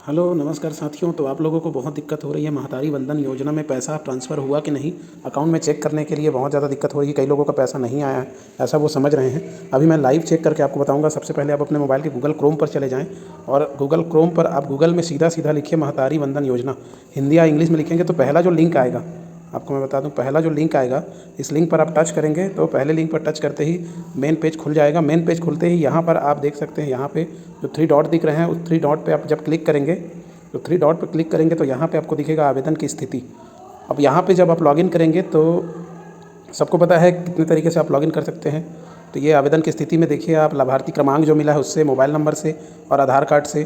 Hello नमस्कार साथियों। तो आप लोगों को बहुत दिक्कत हो रही है महतारी वंदन योजना में पैसा ट्रांसफ़र हुआ कि नहीं, अकाउंट में चेक करने के लिए बहुत ज़्यादा दिक्कत हो रही है। कई लोगों का पैसा नहीं आया है, ऐसा वो समझ रहे हैं। अभी मैं लाइव चेक करके आपको बताऊंगा। सबसे पहले आप अपने मोबाइल के गूगल क्रोम पर चले जाएँ और गूगल क्रोम पर आप गूगल में सीधा सीधा लिखिए महतारी वंदन योजना। हिंदी या इंग्लिश में लिखेंगे तो पहला जो लिंक आएगा, आपको मैं बता दूं, पहला जो लिंक आएगा, इस लिंक पर आप टच करेंगे तो पहले लिंक पर टच करते ही मेन पेज खुल जाएगा। मेन पेज खुलते ही यहाँ पर आप देख सकते हैं, यहाँ पे जो 3 डॉट दिख रहे हैं, उस 3 डॉट पे आप जब क्लिक करेंगे तो 3 डॉट पर क्लिक करेंगे तो यहाँ पे आपको दिखेगा आवेदन की स्थिति। अब यहाँ पे जब आप लॉगिन करेंगे तो सबको पता है कितने तरीके से आप लॉगिन कर सकते हैं। तो ये आवेदन की स्थिति में देखिए, आप लाभार्थी क्रमांक जो मिला है उससे, मोबाइल नंबर से और आधार कार्ड से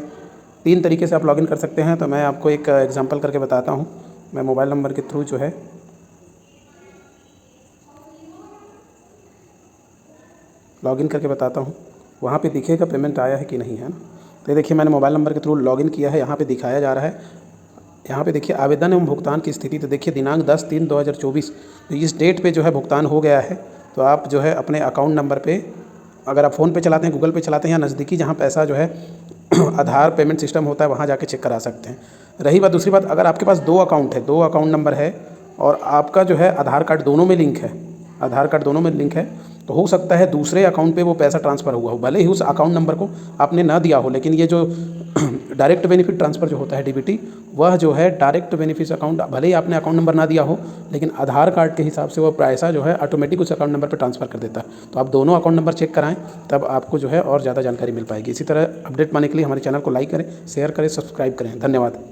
3 तरीके से आप लॉगिन कर सकते हैं। तो मैं आपको एक एग्जांपल करके बताता हूँ। मैं मोबाइल नंबर के थ्रू जो है लॉगिन करके बताता हूँ। वहाँ पे दिखेगा पेमेंट आया है कि नहीं, है ना। तो ये देखिए, मैंने मोबाइल नंबर के थ्रू लॉगिन किया है। यहाँ पे दिखाया जा रहा है, यहाँ पे देखिए आवेदन एवं भुगतान की स्थिति। तो देखिए दिनांक 10/3/2024, तो इस डेट पे जो है भुगतान हो गया है। तो आप जो है अपने अकाउंट नंबर पे, अगर आप फ़ोन पे चलाते हैं, गूगल पे चलाते हैं, या नज़दीकी जहाँ पैसा जो है आधार पेमेंट सिस्टम होता है वहाँ जाके चेक करा सकते हैं। रही बात, दूसरी बात, अगर आपके पास 2 अकाउंट है, 2 अकाउंट नंबर है और आपका जो है आधार कार्ड दोनों में लिंक है, आधार कार्ड दोनों में लिंक है, तो हो सकता है दूसरे अकाउंट पे वो पैसा ट्रांसफ़र हुआ हो। भले ही उस अकाउंट नंबर को आपने ना दिया हो, लेकिन ये जो डायरेक्ट बेनिफिट ट्रांसफ़र जो होता है डीबीटी, वह जो है डायरेक्ट बेनिफिट अकाउंट, भले ही आपने अकाउंट नंबर ना दिया हो, लेकिन आधार कार्ड के हिसाब से वो पैसा जो है ऑटोमेटिक उस अकाउंट नंबर पर ट्रांसफ़र कर देता है। तो आप दोनों अकाउंट नंबर चेक कराएं, तब आपको जो है और ज़्यादा जानकारी मिल पाएगी। इसी तरह अपडेट पाने के लिए हमारे चैनल को लाइक करें, शेयर करें, सब्सक्राइब करें। धन्यवाद।